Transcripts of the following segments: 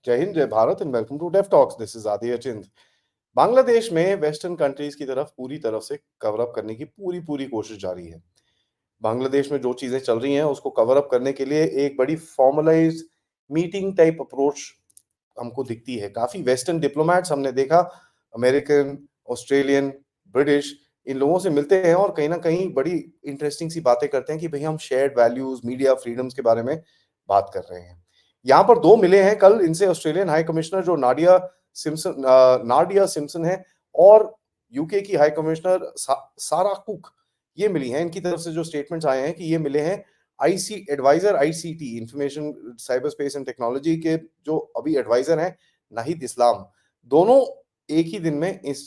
जय हिंद, जय Bharat and welcome to Dev talks. This is Aditya Chind. Bangladesh में वेस्टर्न कंट्रीज की तरफ पूरी तरफ से कवर अप करने की पूरी पूरी कोशिश जारी है। बांग्लादेश में जो चीजें चल रही हैं उसको कवर अप करने के लिए एक बड़ी फॉर्मलाइज्ड मीटिंग टाइप अप्रोच हमको दिखती है। काफी वेस्टर्न डिप्लोमैट्स हमने देखा, अमेरिकन, ऑस्ट्रेलियन, ब्रिटिश, इन लोगों से मिलते हैं और कहीं ना कहीं बड़ी इंटरेस्टिंग सी बातें करते हैं कि भाई हम शेयर्ड वैल्यूज, मीडिया फ्रीडम्स के बारे में बात कर रहे हैं। यहाँ पर दो मिले हैं कल इनसे, ऑस्ट्रेलियन हाई कमिश्नर जो नाडिया सिम्पसन है, और यूके की हाई कमिश्नर सारा कुक। ये मिली हैं। इनकी तरफ से जो स्टेटमेंट्स आए हैं कि ये मिले हैं IC adviser, ICT, information cyber space and technology के जो अभी एडवाइजर हैं, नाहिद इस्लाम। दोनों एक ही दिन में इस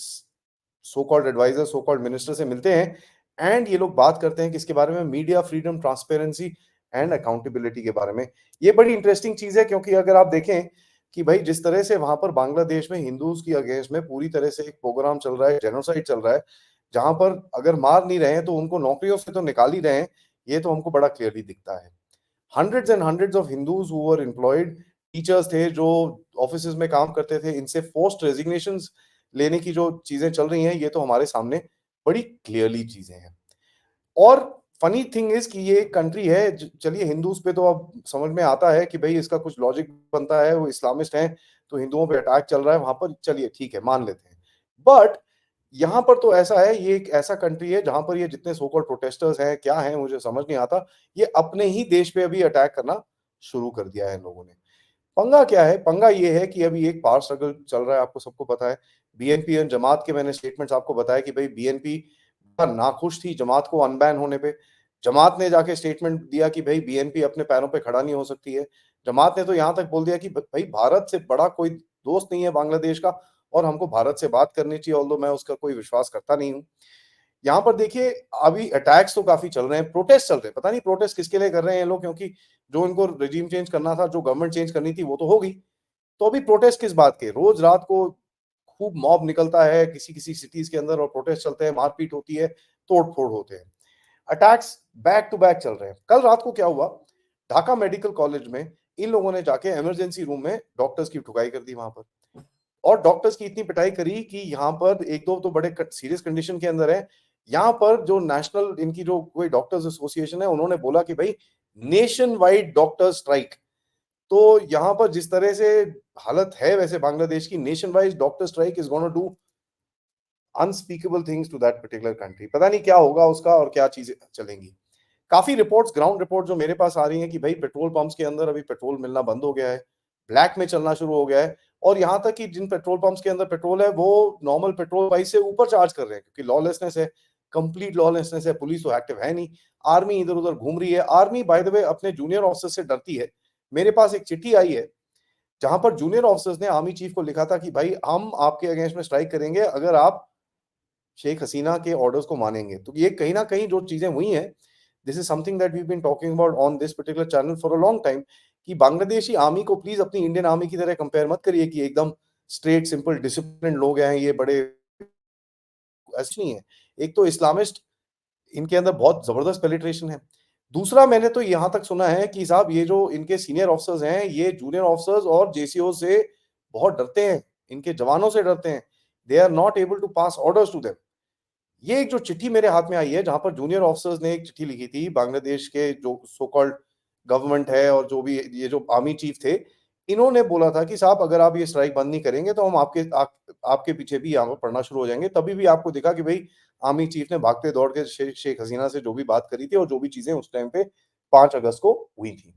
so called adviser, so called minister से मिलते हैं एंड ये लोग बात करते हैं किसके बारे में? Media freedom, transparency and accountability के बारे में। ये बड़ी इंटरेस्टिंग चीज है क्योंकि अगर आप देखें कि भाई जिस तरह से वहां पर बांग्लादेश में हिंदूज की अगेंस्ट में पूरी तरह से एक प्रोग्राम चल रहा है, जेनोसाइड चल रहा है, जहां पर अगर मार नहीं रहे हैं तो उनको नौकरियों से तो निकाल ही रहे हैं। ये तो हमको बड़ा क्लियरली दिखता है। Hundreds and hundreds of Hindus who were employed, teachers थे जो ऑफिस में काम करते थे, इनसे फोर्स्ड रेजिग्नेशन लेने की जो चीजें चल रही हैं, ये तो हमारे सामने बड़ी क्लियरली चीजें हैं। और फनी थिंग इज कि ये एक कंट्री है, चलिए हिंदूज पे तो अब समझ में आता है कि भाई इसका कुछ लॉजिक बनता है, वो इस्लामिस्ट हैं तो हिंदुओं पे अटैक चल रहा है वहां पर, चलिए ठीक है, मान लेते हैं। बट यहाँ पर तो ऐसा है, ये एक ऐसा कंट्री है जहां पर ये जितने सो कॉल्ड प्रोटेस्टर्स हैं, क्या हैं मुझे समझ नहीं आता, ये अपने ही देश पे अभी अटैक करना शुरू कर दिया है इन लोगों ने। पंगा क्या है? पंगा ये है कि अभी एक पावर स्ट्रगल चल रहा है, आपको सबको पता है। बीएनपी एंड जमात के मैंने स्टेटमेंट्स आपको बताया कि भाई बीएनपी नाखुश थी जमात को अनबैन होने पे। जमात ने जाके स्टेटमेंट दिया कि भाई बीएनपी अपने पैरों पे खड़ा नहीं हो सकती है। जमात ने तो यहां तक बोल दिया कि भाई भारत से बड़ा कोई दोस्त नहीं है बांग्लादेश का, और हमको भारत से बात करनी चाहिए, ऑल्दो मैं उसका कोई विश्वास करता नहीं हूं। यहाँ पर देखिए, अभी अटैक्स तो काफी चल रहे हैं, प्रोटेस्ट चल रहे हैं, पता नहीं प्रोटेस्ट किसके लिए कर रहे हैं ये लोग, क्योंकि जो इनको रिजीम चेंज करना था, जो गवर्नमेंट चेंज करनी थी, वो तो हो गई। तो अभी प्रोटेस्ट किस बात के? रोज रात को खूब मॉब निकलता है किसी किसी सिटीज के अंदर और प्रोटेस्ट चलते हैं, मारपीट होती है, तोड़ फोड़ होते हैं, अटैक्स बैक टू बैक चल रहे हैं। कल रात को क्या हुआ, ढाका मेडिकल कॉलेज में इन लोगों ने जाके इमरजेंसी रूम में डॉक्टर्स की ठुकाई कर दी वहां पर, और डॉक्टर्स की इतनी पिटाई करी कि यहाँ पर एक दो तो बड़े सीरियस कंडीशन के अंदर है। यहाँ पर जो नेशनल इनकी जो कोई डॉक्टर्स एसोसिएशन है, उन्होंने बोला कि भाई नेशन वाइड डॉक्टर स्ट्राइक। तो यहाँ पर जिस तरह से हालत है वैसे बांग्लादेश की, nation wide doctor strike is gonna do unspeakable things to that particular country. पता नहीं क्या होगा उसका और क्या चीजें चलेंगी। काफी रिपोर्ट्स, ग्राउंड रिपोर्ट जो मेरे पास आ रही हैं कि भाई पेट्रोल पंप्स के अंदर अभी पेट्रोल मिलना बंद हो गया है, ब्लैक में चलना शुरू हो गया है, और यहाँ तक कि जिन पेट्रोल पंप्स के अंदर पेट्रोल है वो नॉर्मल पेट्रोल प्राइस से ऊपर चार्ज कर रहे हैं, क्योंकि लॉलेसनेस है, कंप्लीट लॉलेसनेस है। पुलिस तो एक्टिव है नहीं, आर्मी इधर उधर घूम रही है। आर्मी बाय द वे अपने जूनियर ऑफिसर से डरती है। मेरे पास एक चिट्ठी आई है जहां पर जूनियर ऑफिसर्स ने आर्मी चीफ को लिखा था कि भाई हम आपके अगेंस्ट में स्ट्राइक करेंगे अगर आप शेख हसीना के ऑर्डर्स को मानेंगे। तो ये कहीं ना कहीं जो चीजें हुई हैं, this is something that we been talking about on this particular channel for a long time, कि बांग्लादेशी आर्मी को प्लीज अपनी इंडियन आर्मी की तरह कंपेयर मत करिए कि एकदम स्ट्रेट सिंपल डिसिप्लिन लोग हैं ये बड़े, ऐसा नहीं है। एक तो इस्लामिस्ट इनके अंदर बहुत जबरदस्त पेनिट्रेशन है। दूसरा, मैंने तो यहां तक सुना है कि साहब ये जो इनके सीनियर ऑफिसर्स हैं, ये जूनियर ऑफिसर्स और जेसीओ से बहुत डरते हैं, इनके जवानों से डरते हैं। They are not able to pass orders to them. ये एक जो चिट्ठी मेरे हाथ में आई है, जहां पर जूनियर ऑफिसर्स ने एक चिट्ठी लिखी थी बांग्लादेश के जो सो कॉल्ड गवर्नमेंट है और जो भी ये जो आर्मी चीफ थे, इन्होंने बोला था कि साहब अगर आप ये स्ट्राइक बंद नहीं करेंगे तो हम आपके पीछे भी यहाँ पर पड़ना शुरू हो जाएंगे। तभी भी आपको दिखा कि भाई आर्मी चीफ ने भागते दौड़ के शेख हसीना से जो भी बात करी थी और जो भी चीजें उस टाइम पे 5 अगस्त को हुई थी।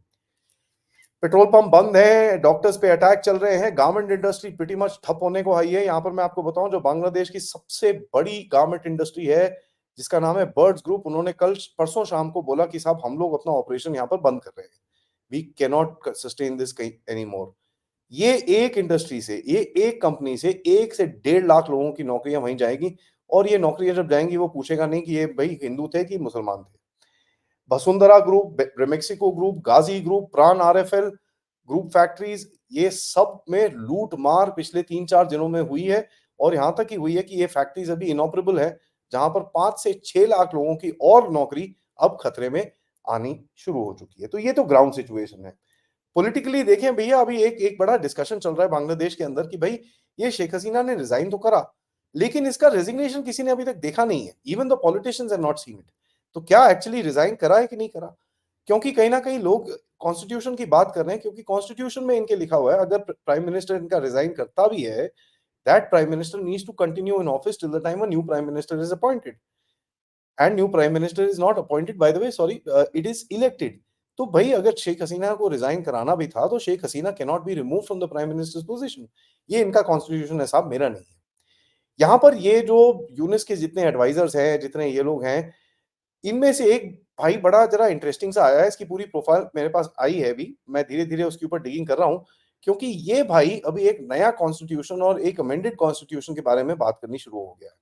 पेट्रोल पंप बंद है, डॉक्टर्स पे अटैक चल रहे हैं, गारमेंट इंडस्ट्री प्रीटी मच ठप होने को आई है। यहाँ पर मैं आपको बताऊं, जो बांग्लादेश की सबसे बड़ी गारमेंट इंडस्ट्री है जिसका नाम है बर्ड्स ग्रुप, उन्होंने कल परसों शाम को बोला कि साहब हम लोग अपना ऑपरेशन यहाँ पर बंद कर रहे हैं, we can not sustain this any more. ये एक इंडस्ट्री से, ये एक कंपनी से 1 से 1.5 लाख लोगों की नौकरियां वहीं जाएगी, और ये नौकरियां जब जाएंगी वो पूछेगा नहीं कि ये भाई हिंदू थे कि मुसलमान थे। वसुंधरा ग्रुप, रेमेक्सिको ग्रुप, गाजी ग्रुप, प्राण आरएफएल ग्रुप फैक्ट्रीज, ये सब में लूट मार पिछले 3-4 दिनों में हुई है, और यहां तक की हुई है कि ये फैक्ट्रीज अभी इनऑपरेबल है, जहां पर 5 से 6 लाख लोगों की और नौकरी अब खतरे में आनी शुरू हो चुकी है। तो ये तो ग्राउंड सिचुएशन है। पॉलिटिकली देखें भैया, अभी एक एक बड़ा डिस्कशन चल रहा है बांग्लादेश के अंदर कि भाई ये शेख हसीना ने रिजाइन तो करा, लेकिन इसका रेजिग्नेशन किसी ने अभी तक देखा नहीं है। Even the politicians have not seen it. तो क्या एक्चुअली रिजाइन करा है कि नहीं करा? क्योंकि कहीं ना कहीं लोग कॉन्स्टिट्यूशन की बात कर रहे हैं, क्योंकि कॉन्स्टिट्यूशन में इनके लिखा हुआ है अगर प्राइम मिनिस्टर इनका रिजाइन करता भी है, that prime minister needs to continue in office till the time a new prime minister is appointed. And new prime minister is not appointed, by the way, sorry, it is elected. तो भाई अगर शेख हसीना को resign कराना भी था तो Sheikh Hasina can not be remove from the prime minister's position. ये इनका कॉन्स्टिट्यूशन है साहब, मेरा नहीं है। यहाँ पर ये जो यूनिस के जितने एडवाइजर्स हैं, जितने ये लोग हैं, इनमें से एक भाई बड़ा जरा इंटरेस्टिंग सा आया है। इसकी पूरी प्रोफाइल मेरे पास आई है अभी, मैं धीरे धीरे उसके ऊपर डिगिंग कर रहा हूँ, क्योंकि ये भाई अभी एक नया कॉन्स्टिट्यूशन और एक अमेंडेड कॉन्स्टिट्यूशन के बारे में बात करनी शुरू हो गया है।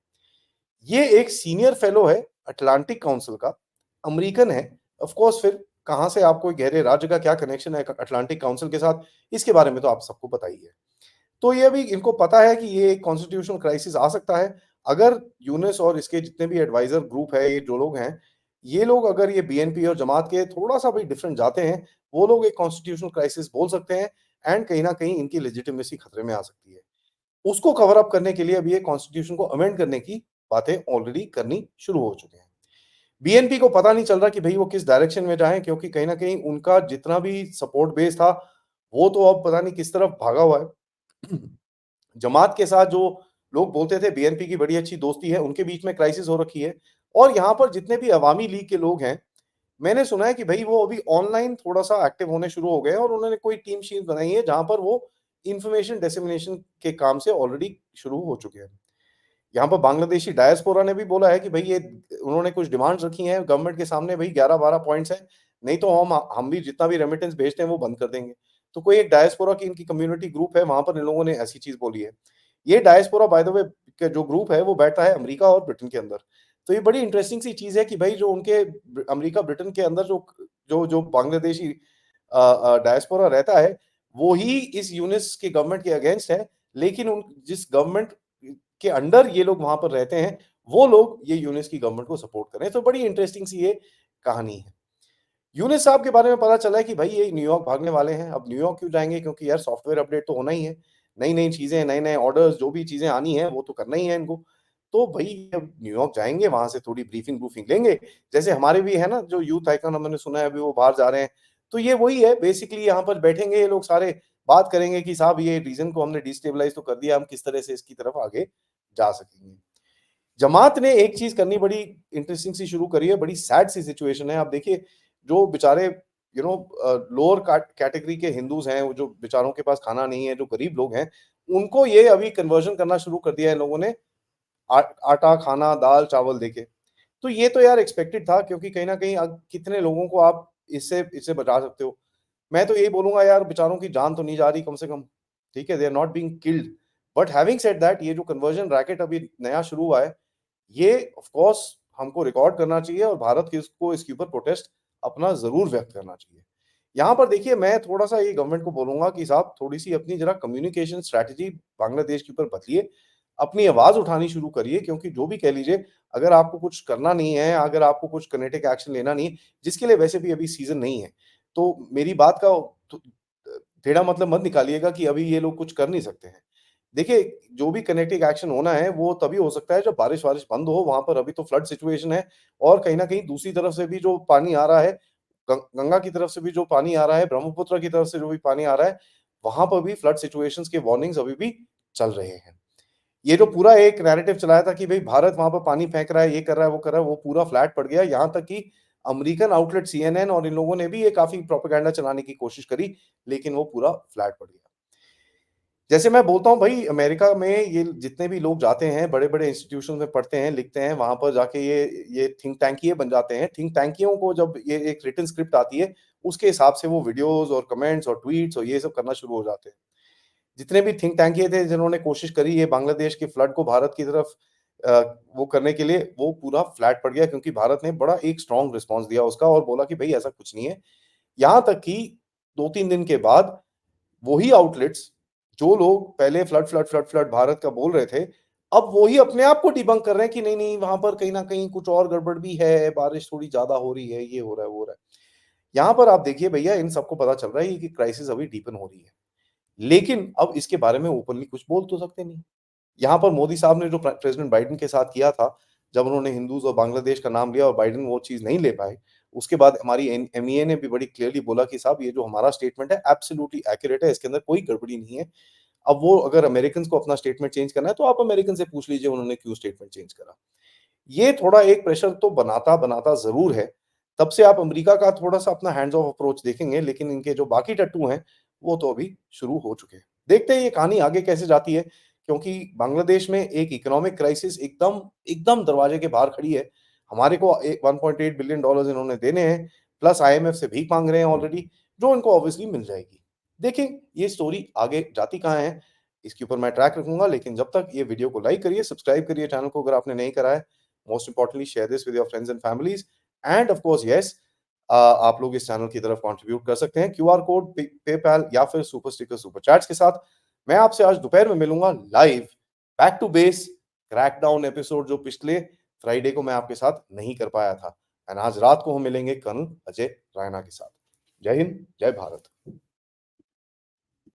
ये एक सीनियर फेलो है अटलांटिक काउंसिल का, अमेरिकन है। ऑफ कोर्स फिर कहाँ से आपको गहरे राज्य का क्या कनेक्शन है अटलांटिक काउंसिल के साथ, इसके बारे में तो आप सबको पता ही है। तो ये अभी इनको पता है कि ये एक कॉन्स्टिट्यूशनल क्राइसिस आ सकता है। अगर यूनिस और इसके जितने भी एडवाइजर ग्रुप है, ये जो लोग हैं, ये लोग अगर ये बीएनपी और जमात के थोड़ा सा भी डिफरेंट जाते हैं, वो लोग एक कॉन्स्टिट्यूशनल क्राइसिस बोल सकते हैं। एंड कहीं ना कहीं इनकी लेजिटिमेसी खतरे में आ सकती है। उसको कवर अप करने के लिए अभी ये कॉन्स्टिट्यूशन को अमेंड करने की बातें ऑलरेडी करनी शुरू हो चुके हैं। बीएनपी को पता नहीं चल रहा कि भई वो किस डायरेक्शन में जाएँ, क्योंकि कहीं न कहीं उनका जितना भी सपोर्ट बेस था, वो तो अब पता नहीं किस तरफ भागा हुआ है। जमात के साथ जो लोग बोलते थे बीएनपी की बड़ी अच्छी दोस्ती है, उनके बीच में क्राइसिस हो रखी है। और यहाँ पर जितने भी अवामी लीग के लोग हैं, मैंने सुना है कि भई वो अभी ऑनलाइन थोड़ा-सा एक्टिव होने शुरू हो गए हैं और उन्होंने कोई टीम शीट बनाई है, जहाँ पर वो इन्फॉर्मेशन डिसेमिनेशन के काम से ऑलरेडी शुरू हो चुके हैं। यहाँ पर बांग्लादेशी डायस्पोरा ने भी बोला है कि भई ये उन्होंने कुछ डिमांड्स रखी हैं गवर्नमेंट के सामने, भई 11-12 पॉइंट्स हैं, नहीं तो हम भी जितना भी रेमिटेंस भेजते हैं वो बंद कर देंगे। तो कोई एक डायस्पोरा की इनकी कम्युनिटी ग्रुप है, वहाँ पर इन लोगों ने ऐसी चीज़ बोली है। ये डायस्पोरा बाय द वे के जो ग्रुप है वो बैठा है अमेरिका और ब्रिटेन के अंदर। तो ये बड़ी इंटरेस्टिंग सी चीज़ है कि भई जो उनके अमेरिका, ब्रिटेन के अंदर जो जो जो बांग्लादेशी डायस्पोरा रहता है, वो ही इस यूनिस के गवर्नमेंट के अगेंस्ट है, लेकिन उन जिस गवर्नमेंट के अंडर ये लोग वहाँ पर रहते हैं, वो लोग ये यूनिस की गवर्नमेंट को सपोर्ट कर रहे हैं। तो बड़ी इंटरेस्टिंग सी ये कहानी है। यूनिस साहब के बारे में पता चला है कि भाई ये न्यूयॉर्क भागने वाले हैं। अब न्यूयॉर्क क्यों जाएँगे? क्योंकि यार सॉफ्टवेयर अपडेट तो होना ही है। नई-नई चीज़ें, नए-नए ऑर्डर्स, जो भी चीज़ें आनी है, वो तो करना ही है इनको। तो भई अब न्यूयॉर्क जाएँगे, वहाँ से थोड़ी ब्रीफिंग-वूफिंग लेंगे। जैसे हमारे भी है ना जो यूथ आइकॉन, मैंने सुना है अभी वो बाहर जा रहे हैं। तो ये वही है बेसिकली, यहाँ पर बैठेंगे ये लोग सारे, बात करेंगे कि साहब ये रीजन को हमने डिस्टेबलाइज़ तो कर दिया, हम किस तरह से इसकी तरफ आगे जा सकेंगे। जमात ने एक चीज़ करनी बड़ी इंटरेस्टिंग सी शुरू करी है, बड़ी सैड सी सिचुएशन है। आप देखिए, जो बेचारे लोअर कैटेगरी के हिंदूज़ हैं, वो जो बेचारों के पास खाना नहीं है, जो गरीब लोग हैं, उनको ये अभी कन्वर्जन करना शुरू कर दिया है इन लोगों ने, आटा, खाना, दाल, चावल देके। तो ये तो यार एक्सपेक्टेड था, क्योंकि कहीं न कहीं कितने लोगों को आप इससे इससे बचा सकते हो। मैं तो यही बोलूँगा यार, बेचारों की जान तो नहीं जा रही कम से कम, ठीक है? They are not being killed. But having said that, ये जो कन्वर्जन रैकेट अभी नया शुरू हुआ है, ये ऑफ कोर्स हमको रिकॉर्ड करना चाहिए और भारत की इसको इसके ऊपर प्रोटेस्ट अपना ज़रूर व्यक्त करना चाहिए। यहाँ पर देखिए, मैं थोड़ा-सा ये गवर्नमेंट को बोलूँगा कि साहब थोड़ी-सी अपनी ज़रा कम्युनिकेशन स्ट्रैटेजी बांग्लादेश के ऊपर बदलिए, अपनी आवाज़ उठानी शुरू करिए, क्योंकि जो भी कह लीजिए, अगर आपको कुछ करना नहीं है, अगर आपको कुछ किनेटिक एक्शन लेना नहीं है, जिसके लिए वैसे भी अभी सीज़न नहीं है, तो मेरी बात का तो टेढ़ा मतलब मत निकालिएगा कि अभी ये लोग कुछ कर नहीं सकते हैं। देखिए, जो भी किनेटिक एक्शन होना है, वो तभी हो सकता है जब बारिश-वारिश बंद हो। वहाँ पर अभी तो फ्लड सिचुएशन है और कहीं न कहीं दूसरी तरफ से भी जो पानी आ रहा है, गंगा की तरफ से भी जो पानी आ रहा है, ब्रह्मपुत्र की तरफ से जो भी पानी आ रहा है, वहाँ पर भी फ्लड सिचुएशंस के वार्निंग्स अभी भी चल रहे हैं। ये जो पूरा एक नैरेटिव चलाया था कि भई भारत वहाँ पर पानी फेंक रहा है, ये कर रहा है, वो कर रहा है, वो पूरा फ्लैट पड़ गया। यहाँ तक कि अमेरिकन आउटलेट सीएनएन और इन लोगों ने भी ये काफ़ी प्रोपेगेंडा चलाने की कोशिश करी, लेकिन वो पूरा फ्लैट पड़ गया। जैसे मैं बोलता हूँ भाई, अमेरिका में ये जितने भी लोग जाते हैं, बड़े-बड़े इंस्टीट्यूशन में पढ़ते हैं, लिखते हैं, वहाँ पर जाके ये थिंक टैंकिये बन जाते हैं। थिंक टैंकियों को जब ये एक रिटन स्क्रिप्ट आती है, उसके हिसाब से वो वीडियोज़ और कमेंट्स और ट्वीट्स और ये सब करना शुरू हो जाते हैं। जितने भी थिंक टैंकिये थे जिन्होंने कोशिश करी ये बांग्लादेश के फ्लड को भारत की तरफ अ, वो करने के लिए, वो पूरा फ्लैट पड़ गया, क्योंकि भारत ने बड़ा एक स्ट्रॉन्ग रिस्पॉन्स दिया उसका और बोला कि भई ऐसा कुछ नहीं है। यहाँ तक कि 2-3 दिन के बाद वही आउटलेट्स, जो लोग पहले फ्लड भारत का बोल रहे थे, अब वही अपने आप को डिबंक कर रहे हैं कि नहीं, नहीं, वहाँ पर कहीं न कहीं कुछ और गड़बड़ भी है, बारिश थोड़ी ज़्यादा हो रही है, ये हो रहा है, वो हो रहा है। यहाँ पर आप देखिए भैया इन सबको पता चल रहा है कि क्राइसिस अभी डीपन हो रही है। लेकिन अब इसके बारे में ओपनली कुछ बोल तो सकते नहीं। यहाँ पर मोदी साहब ने जो प्रेसिडेंट बाइडेन के साथ किया था, जब उन्होंने हिंदूज़ और बांग्लादेश का नाम लिया और बाइडेन वो चीज़ नहीं ले पाए, उसके बाद हमारी एमईए ने भी बड़ी क्लियरली बोला कि साहब ये जो हमारा स्टेटमेंट है एब्सोल्यूटली एक्यूरेट है, इसके अंदर कोई गड़बड़ी नहीं है। अब वो अगर अमेरिकन्स को अपना स्टेटमेंट चेंज करना है, तो आप अमेरिकन से पूछ लीजिए उन्होंने क्यों स्टेटमेंट चेंज करा। ये थोड़ा एक प्रेशर तो बनाता ज़रूर है। तब से आप अमेरिका का थोड़ा-सा अपना हैंड्स ऑफ अप्रोच देखेंगे, लेकिन इनके जो बाकी टट्टू हैं, वो तो अभी शुरू हो चुके हैं। देखते हैं ये कहानी आगे कैसे जाती है, क्योंकि बांग्लादेश में एक इकोनॉमिक क्राइसिस एकदम एकदम दरवाजे के बाहर खड़ी है। हमारे को ए $1.8 बिलियन डॉलर्स इन्होंने देने हैं, प्लस आईएमएफ से भीख माँग रहे हैं ऑलरेडी, जो इनको ऑब्वियसली मिल जाएगी। देखें, ये स्टोरी आगे जाती कहाँ है, इसके ऊपर मैं ट्रैक रखूँगा, लेकिन जब तक ये वीडियो को लाइक करिए, सब्सक्राइब करिए चैनल को अगर आपने नहीं करा है। Most importantly share this with your friends and families end of course yes, आप लोग इस चैनल की तरफ कंट्रीब्यूट कर सकते हैं क्यूआर कोड, पेपैल या फिर सुपर स्टिकर सुपर चैट्स के साथ। मैं आपसे आज दोपहर में मिलूंगा live, back to base crackdown episode जो पिछले फ्राइडे को मैं आपके साथ नहीं कर पाया था, एंड आज रात को हम मिलेंगे कर्नल अजय रायना के साथ। जय हिंद, जय भारत।